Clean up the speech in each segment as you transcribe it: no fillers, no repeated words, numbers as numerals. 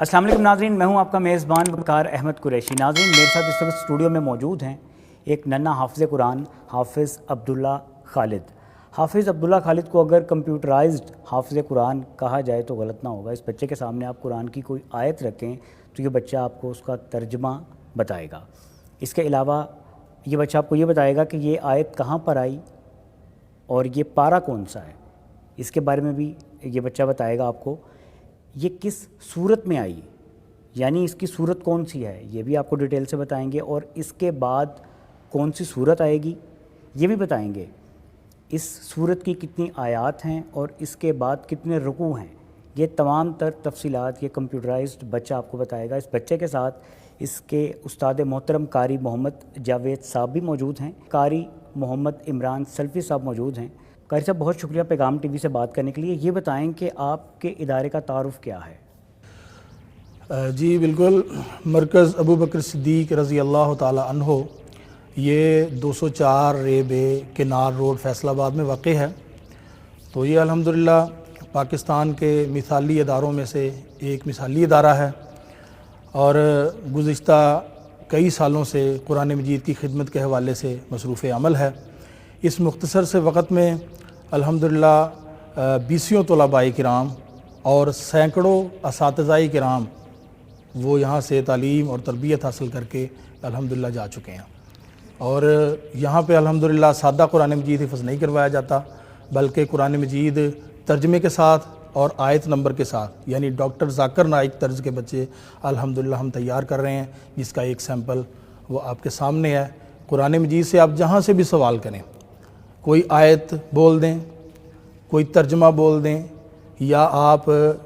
السلام علیکم ناظرین، میں ہوں آپ کا میزبان وقار احمد قریشی۔ ناظرین، میرے ساتھ اس وقت اسٹوڈیو میں موجود ہیں ایک ننھا حافظ قرآن، حافظ عبداللہ خالد۔ حافظ عبداللہ خالد کو اگر کمپیوٹرائزڈ حافظ قرآن کہا جائے تو غلط نہ ہوگا۔ اس بچے کے سامنے آپ قرآن کی کوئی آیت رکھیں تو یہ بچہ آپ کو اس کا ترجمہ بتائے گا۔ اس کے علاوہ یہ بچہ آپ کو یہ بتائے گا کہ یہ آیت کہاں پر آئی اور یہ پارہ کون سا ہے، اس کے بارے میں بھی یہ بچہ بتائے گا آپ کو۔ یہ کس صورت میں آئی، یعنی اس کی صورت کون سی ہے، یہ بھی آپ کو ڈیٹیل سے بتائیں گے، اور اس کے بعد کون سی صورت آئے گی یہ بھی بتائیں گے۔ اس صورت کی کتنی آیات ہیں اور اس کے بعد کتنے رکوع ہیں، یہ تمام تر تفصیلات یہ کمپیوٹرائزڈ بچہ آپ کو بتائے گا۔ اس بچے کے ساتھ اس کے استاد محترم قاری محمد جاوید صاحب بھی موجود ہیں، قاری محمد عمران سلفی صاحب موجود ہیں۔ قاری صاحب، بہت شکریہ پیغام ٹی وی سے بات کرنے کے لیے۔ یہ بتائیں کہ آپ کے ادارے کا تعارف کیا ہے؟ جی بالکل، مرکز ابو بکر صدیق رضی اللہ تعالی عنہ یہ 204 ریب کنار روڈ فیصل آباد میں واقع ہے۔ تو یہ الحمدللہ پاکستان کے مثالی اداروں میں سے ایک مثالی ادارہ ہے، اور گزشتہ کئی سالوں سے قرآن مجید کی خدمت کے حوالے سے مصروف عمل ہے۔ اس مختصر سے وقت میں الحمدللہ 20 طلباء کرام اور سینکڑوں اساتذہ کرام وہ یہاں سے تعلیم اور تربیت حاصل کر کے الحمدللہ جا چکے ہیں۔ اور یہاں پہ الحمدللہ سادہ قرآن مجید حفظ نہیں کروایا جاتا، بلکہ قرآن مجید ترجمے کے ساتھ اور آیت نمبر کے ساتھ، یعنی ڈاکٹر ذاکر نائک طرز کے بچے الحمدللہ ہم تیار کر رہے ہیں، جس کا ایک سیمپل وہ آپ کے سامنے ہے۔ قرآن مجید سے آپ جہاں سے بھی سوال کریں، کوئی آیت بول دیں، کوئی ترجمہ بول دیں، یا آپ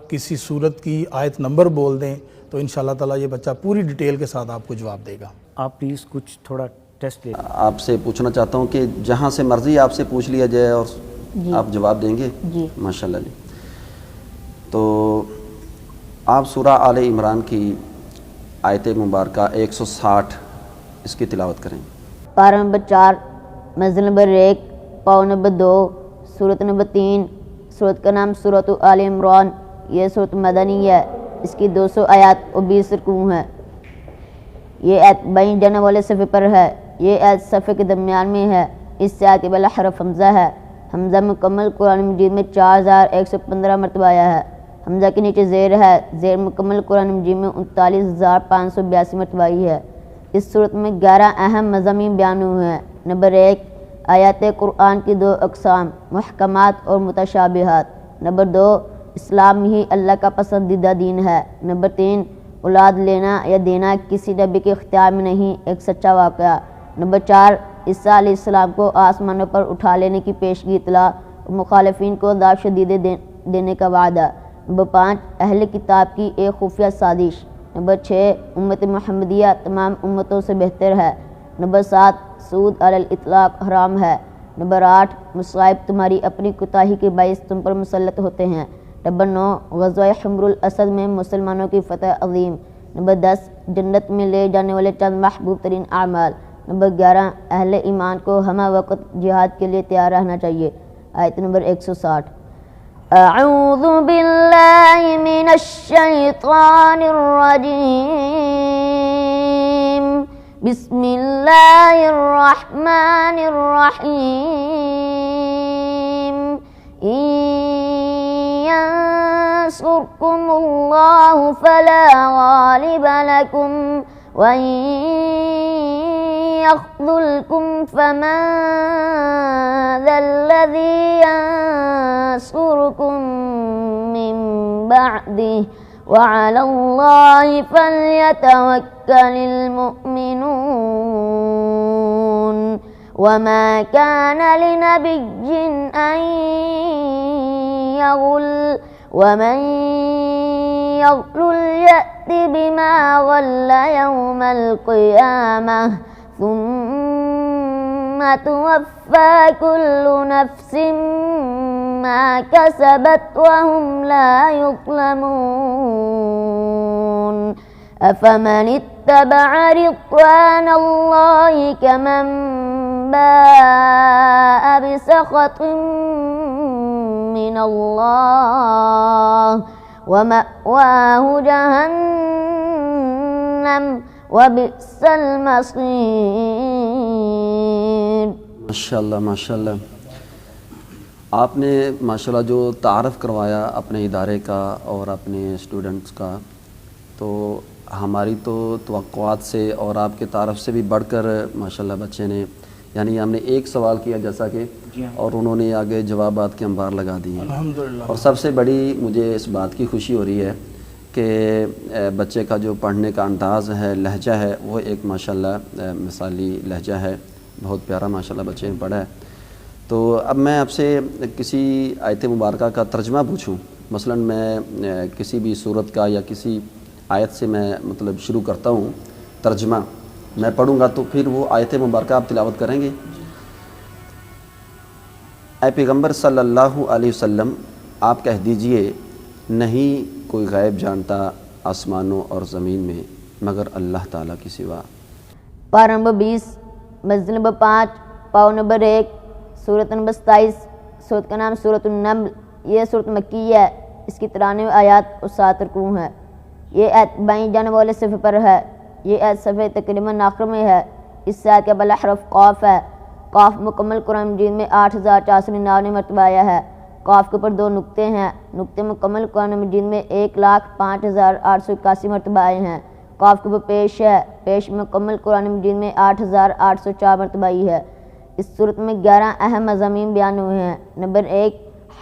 کسی صورت کی آیت نمبر بول دیں، تو انشاءاللہ تعالی یہ بچہ پوری ڈیٹیل کے ساتھ آپ کو جواب دے گا۔ آپ پلیز کچھ تھوڑا ٹیسٹ لیں۔ آپ سے پوچھنا چاہتا ہوں کہ جہاں سے مرضی آپ سے پوچھ لیا جائے اور آپ جواب دیں گے؟ جی ماشاءاللہ جی۔ تو آپ سورہ آل عمران کی آیت مبارکہ 160 اس کی تلاوت کریں۔ پارہ نمبر 4، منزل نمبر 1، پاؤ نمبر 2، سورت نمبر 3۔ سورت کا نام سورۃ آل عمران، یہ سورت مدنی ہے، اس کی 200 آیات اور 20 رکوع ہیں۔ یہ آیت بائیں جانے والے صفحے پر ہے، یہ آیت صفحے کے درمیان میں ہے۔ اس سے آیت کے پہلا حرف حمزہ ہے۔ حمزہ مکمل قرآن مجید میں 4115 مرتبہ آیا ہے۔ حمزہ کے نیچے زیر ہے، زیر مکمل قرآن مجید میں 39582 مرتبہ آئی ہے۔ اس صورت میں 11 اہم مضامین بیان ہوئے ہیں۔ نمبر 1، آیات قرآن کی 2 اقسام، محکمات اور متشابہات۔ نمبر 2، اسلام ہی اللہ کا پسندیدہ دین ہے۔ نمبر 3، اولاد لینا یا دینا کسی نبی کے اختیار میں نہیں، ایک سچا واقعہ۔ نمبر 4، عیسیٰ علیہ السلام کو آسمانوں پر اٹھا لینے کی پیشگی اطلاع اور مخالفین کو عذاب شدید دینے کا وعدہ۔ نمبر 5، اہل کتاب کی ایک خفیہ سازش۔ نمبر 6، امت محمدیہ تمام امتوں سے بہتر ہے۔ نمبر 7، سود علی الاطلاق حرام ہے۔ نمبر 8، مصائب تمہاری اپنی کوتاہی کے باعث تم پر مسلط ہوتے ہیں۔ نمبر 9، غزوہ حمر الاسد میں مسلمانوں کی فتح عظیم۔ نمبر 10، جنت میں لے جانے والے چند محبوب ترین اعمال۔ نمبر 11، اہل ایمان کو ہمہ وقت جہاد کے لیے تیار رہنا چاہیے۔ آیت نمبر 160۔ اعوذ باللہ من الشیطان الرجیم، بسم اللہ الرحمن الرحیم۔ ينصركم الله فلا غالب لكم وإن يخذلكم فمن ذا الذي ينصركم من بعده وعلى الله فليتوكل المؤمنون۔ وما كان لنبي أن يغل ومن يغل يأت بما غل يوم القيامة ثم توفى كل نفس ما كسبت وهم لا يظلمون۔ أفمن اتبع رضوان الله كمن باء بسخط من الله ومأواه جهنم وبئس المصير. ماشاءاللہ ماشاءاللہ. آپ نے ماشاءاللہ جو تعارف کروایا اپنے ادارے کا اور اپنے اسٹوڈنٹس کا، تو ہماری تو توقعات سے اور آپ کے تعارف سے بھی بڑھ کر ماشاءاللہ بچے نے، یعنی ہم نے ایک سوال کیا جیسا کہ اور انہوں نے آگے جوابات کے انبار لگا دیے. الحمدللہ. اور سب سے بڑی مجھے اس بات کی خوشی ہو رہی ہے کہ بچے کا جو پڑھنے کا انداز ہے، لہجہ ہے، وہ ایک ماشاءاللہ مثالی لہجہ ہے. بہت پیارا ماشاءاللہ بچے نے پڑھا ہے. تو اب میں آپ سے کسی آیت مبارکہ کا ترجمہ پوچھوں. مثلا میں کسی بھی صورت کا یا کسی آیت سے میں مطلب شروع کرتا ہوں ترجمہ، میں پڑھوں گا تو پھر وہ آیت مبارکہ آپ تلاوت کریں گے. اے پیغمبر صلی اللہ علیہ وسلم، آپ کہہ دیجئے نہیں کوئی غیب جانتا آسمانوں اور زمین میں مگر اللہ تعالیٰ کی سوا. پارہ نمبر 20، مسجد نمبر 5، پاؤ نمبر 1، سورت نمبر 27. سورت کا نام سورت النمل. یہ سورت مکی ہے. اس کی 93 آیات اور 7 رکوع ہیں. یہ آیت بائیں جانب والے صفحے پر ہے. یہ آیت صفحے تقریباً آخر میں ہے. اس سے آیت کا پہلا حرف قاف ہے. قاف مکمل قرآن مجید میں 8499 مرتبہ آیا ہے. قاف کے اوپر 2 نقطے ہیں. نقطے مکمل قرآن مجید میں 1,05,881 مرتبہ آئے ہیں. قاف کے اوپر پیش ہے. پیش مکمل قرآن مجید میں 8,804 مرتبہ آئی ہے. اس صورت میں 11 اہم مضامین بیان ہوئے ہیں. نمبر 1،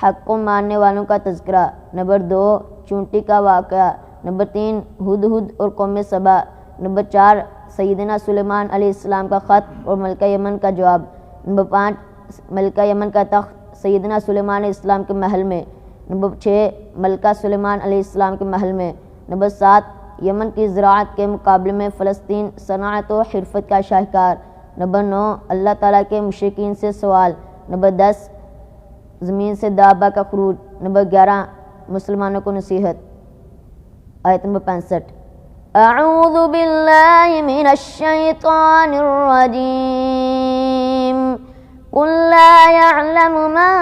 حق کو ماننے والوں کا تذکرہ. نمبر 2، چونٹی کا واقعہ. نمبر 3، ہدہد اور قوم سبا. نمبر 4، سیدنا سلیمان علیہ السلام کا خط اور ملکہ یمن کا جواب. نمبر 5، ملکہ یمن کا تخت سیدنا سلیمان علیہ السلام کے محل میں. نمبر 6، ملکہ سلیمان علیہ السلام کے محل میں. نمبر 7، یمن کی زراعت کے مقابلے میں فلسطین صنعت و حرفت کا شاہکار. نمبر 9، اللہ تعالیٰ کے مشرکین سے سوال. نمبر 10، زمین سے دابہ کا خروج. نمبر 11، مسلمانوں کو نصیحت. آیت نمبر 65. اعوذ باللہ من الشیطان الرجیم. قل لا يعلم من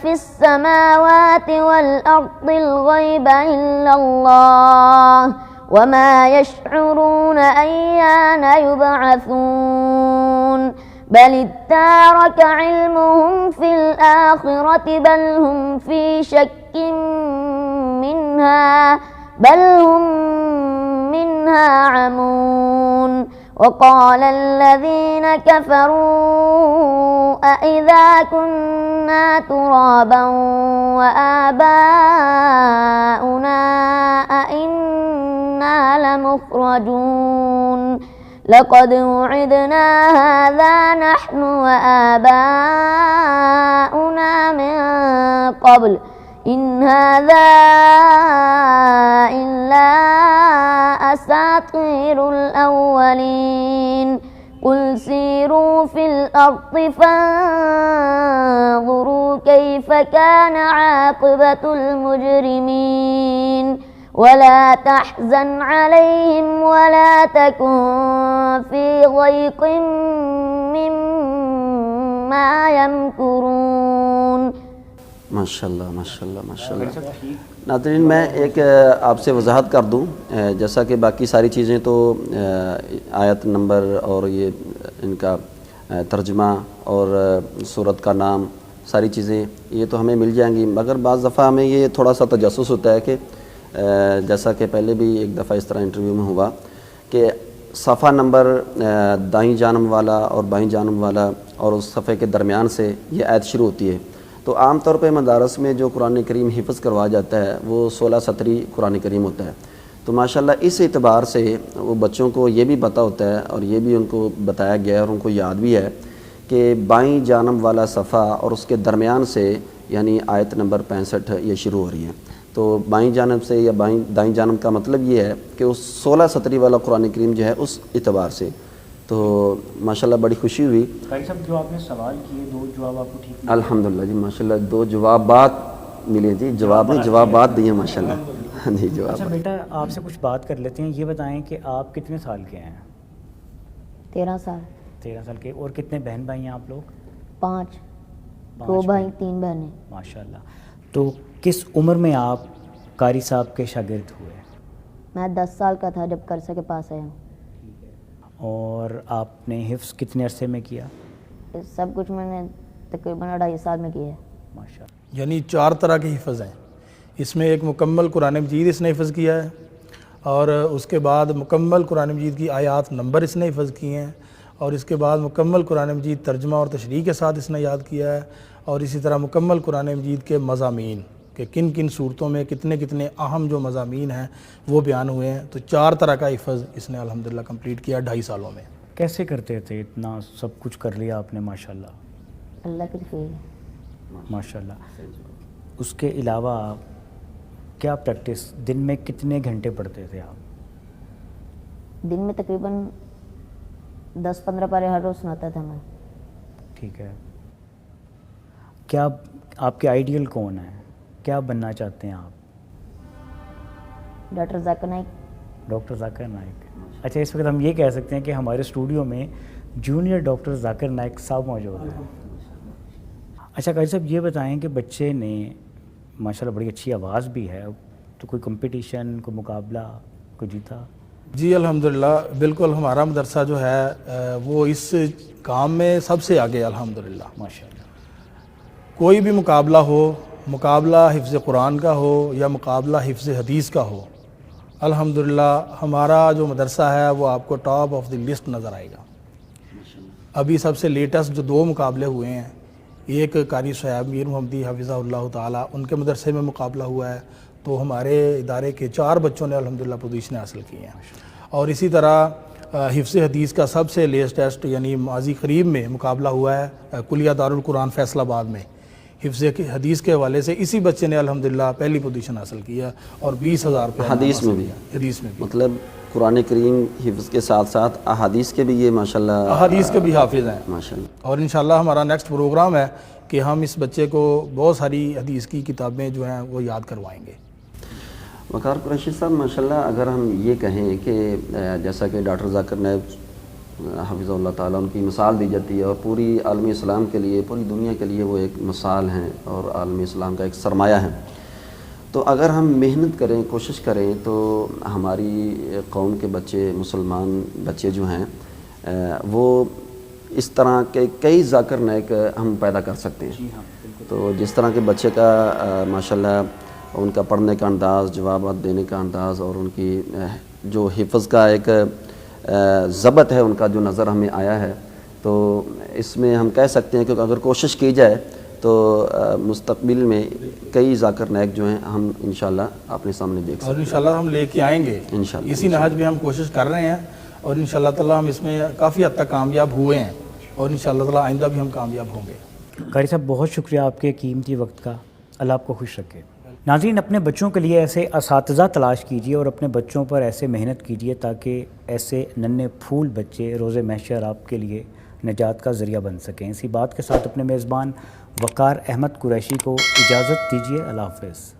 في السماوات والأرض الغيب إلا الله وما يشعرون أيان يبعثون بل ادارك علمهم في الآخرة بل هم في شك منها بل هم منها عمون. وقال الذين كفروا أإذا كنا ترابا وآباؤنا أإنا لمخرجون لقد وعدنا هذا نحن وآباؤنا من قبل إن هذا إلا أساطير الأولين. قل سيروا في الأرض فانظروا كيف كان عاقبة المجرمين ولا تحزن عليهم ولا تكن في ضيق مما يمكرون. ماشاءاللہ ماشاءاللہ ماشاءاللہ. ناظرین میں ایک آپ سے وضاحت کر دوں، جیسا کہ باقی ساری چیزیں تو آیت نمبر اور یہ ان کا ترجمہ اور سورت کا نام ساری چیزیں یہ تو ہمیں مل جائیں گی، مگر بعض دفعہ ہمیں یہ تھوڑا سا تجسس ہوتا ہے کہ جیسا کہ پہلے بھی ایک دفعہ اس طرح انٹرویو میں ہوا کہ صفحہ نمبر دائیں جانب والا اور بائیں جانب والا اور اس صفحے کے درمیان سے یہ آیت شروع ہوتی ہے. تو عام طور پہ مدارس میں جو قرآن کریم حفظ کروایا جاتا ہے وہ 16 سطری قرآن کریم ہوتا ہے. تو ماشاءاللہ اس اعتبار سے وہ بچوں کو یہ بھی پتہ ہوتا ہے اور یہ بھی ان کو بتایا گیا ہے اور ان کو یاد بھی ہے کہ بائیں جانب والا صفحہ اور اس کے درمیان سے یعنی آیت نمبر 65 یہ شروع ہو رہی ہے. تو بائیں جانب سے یا دائیں جانب کا مطلب یہ ہے کہ اس 16 سطری والا قرآن کریم جو ہے اس اعتبار سے. تو ماشاءاللہ بڑی خوشی ہوئی. قاری صاحب جو آپ نے سوال کیے 2 جواب آپ کو ٹھیک ملے؟ الحمدللہ جی ماشاءاللہ 2 جوابات ملے جی، جواب نہیں جوابات دیے ماشاءاللہ. جی جواب. اچھا بیٹا آپ سے کچھ بات کر لیتے ہیں، یہ بتائیں کہ آپ کتنے سال کے ہیں؟ 13 سال. 13 سال کے. اور کتنے بہن بھائی ہیں آپ لوگ؟ 5. 2 بھائی 3 بہنیں. ماشاءاللہ. تو کس عمر میں آپ قاری صاحب کے شاگرد ہوئے؟ میں 10 سال کا تھا جب قاری صاحب کے پاس آیا ہوں. اور آپ نے حفظ کتنے عرصے میں کیا؟ سب کچھ میں نے تقریباً 2.5 سال میں کیا ہے. ماشاء اللہ. یعنی 4 طرح کے حفظ ہیں. اس میں ایک مکمل قرآن مجید اس نے حفظ کیا ہے، اور اس کے بعد مکمل قرآن مجید کی آیات نمبر اس نے حفظ کیے ہیں، اور اس کے بعد مکمل قرآن مجید ترجمہ اور تشریح کے ساتھ اس نے یاد کیا ہے، اور اسی طرح مکمل قرآن مجید کے مضامین کہ کن کن صورتوں میں کتنے کتنے اہم جو مضامین ہیں وہ بیان ہوئے ہیں. تو 4 طرح کا حفظ اس نے الحمدللہ کمپلیٹ کیا 2.5 سالوں میں. کیسے کرتے تھے؟ اتنا سب کچھ کر لیا آپ نے ماشاءاللہ. اللہ کی توفیق ہے. ماشاءاللہ. اس کے علاوہ کیا پریکٹس، دن میں کتنے گھنٹے پڑھتے تھے آپ؟ دن میں تقریباً 10-15 پارے ہر روز سناتا تھا میں. ٹھیک ہے. کیا آپ کے آئیڈیل کون ہیں؟ کیا بننا چاہتے ہیں آپ؟ ڈاکٹر ذاکر نائک. ڈاکٹر ذاکر نائک. اچھا، اس وقت ہم یہ کہہ سکتے ہیں کہ ہمارے اسٹوڈیو میں جونیئر ڈاکٹر ذاکر نائک صاحب موجود ہیں. اچھا قاری صاحب، یہ بتائیں کہ بچے نے ماشاءاللہ بڑی اچھی آواز بھی ہے، تو کوئی کمپٹیشن، کوئی مقابلہ کوئی جیتا؟ جی الحمدللہ، بالکل. ہمارا مدرسہ جو ہے وہ اس کام میں سب سے آگے الحمدللہ. ماشاءاللہ. کوئی بھی مقابلہ ہو، مقابلہ حفظ قرآن کا ہو یا مقابلہ حفظ حدیث کا ہو، الحمدللہ ہمارا جو مدرسہ ہے وہ آپ کو ٹاپ آف دی لسٹ نظر آئے گا. ابھی سب سے لیٹسٹ جو 2 مقابلے ہوئے ہیں، ایک قاری صاحب میر محمدی حفظہ اللہ تعالیٰ ان کے مدرسے میں مقابلہ ہوا ہے، تو ہمارے ادارے کے 4 بچوں نے الحمدللہ پوزیشنیں حاصل کی ہیں. اور اسی طرح حفظ حدیث کا سب سے لیٹسٹ یعنی ماضی قریب میں مقابلہ ہوا ہے کلیہ دارالقرآن فیصل آباد میں. حفظ حدیث کے حوالے سے اسی بچے نے الحمدللہ پہلی پوزیشن حاصل کی ہے اور 20,000 روپے حدیث میں بھی. حدیث میں بھی مطلب قرآن کریم حفظ کے ساتھ ساتھ احادیث کے بھی یہ ماشاءاللہ احادیث کے بھی حافظ ہیں ماشاءاللہ. اور انشاءاللہ ہمارا نیکسٹ پروگرام ہے کہ ہم اس بچے کو بہت ساری حدیث کی کتابیں جو ہیں وہ یاد کروائیں گے. وقار قریشی صاحب، ماشاءاللہ اگر ہم یہ کہیں کہ جیسا کہ ڈاکٹر ذاکر نائک حفظہ اللہ تعالیٰ ان کی مثال دی جاتی ہے، اور پوری عالم اسلام کے لیے، پوری دنیا کے لیے وہ ایک مثال ہیں اور عالم اسلام کا ایک سرمایہ ہے، تو اگر ہم محنت کریں، کوشش کریں، تو ہماری قوم کے بچے، مسلمان بچے جو ہیں وہ اس طرح کے کئی ذاکر نائک ہم پیدا کر سکتے ہیں. تو جس طرح کے بچے کا ماشاءاللہ ان کا پڑھنے کا انداز، جوابات دینے کا انداز، اور ان کی جو حفظ کا ایک ضبط ہے ان کا جو نظر ہمیں آیا ہے، تو اس میں ہم کہہ سکتے ہیں کہ اگر کوشش کی جائے تو مستقبل میں کئی ذاکر نائک جو ہیں ہم انشاءاللہ اپنے سامنے دیکھ سکتے اور انشاءاللہ ہم لے کے آئیں گے. انشاءاللہ. اسی نہج میں ہم کوشش کر رہے ہیں، اور انشاءاللہ تعالیٰ ہم اس میں کافی حد تک کامیاب ہوئے ہیں، اور انشاءاللہ تعالیٰ آئندہ بھی ہم کامیاب ہوں گے. قاری صاحب بہت شکریہ آپ کے قیمتی وقت کا. اللہ آپ کو خوش رکھے. ناظرین، اپنے بچوں کے لیے ایسے اساتذہ تلاش کیجیے اور اپنے بچوں پر ایسے محنت کیجیے تاکہ ایسے ننھے پھول بچے روز محشر آپ کے لیے نجات کا ذریعہ بن سکیں. اسی بات کے ساتھ اپنے میزبان وقار احمد قریشی کو اجازت دیجیے. اللہ حافظ.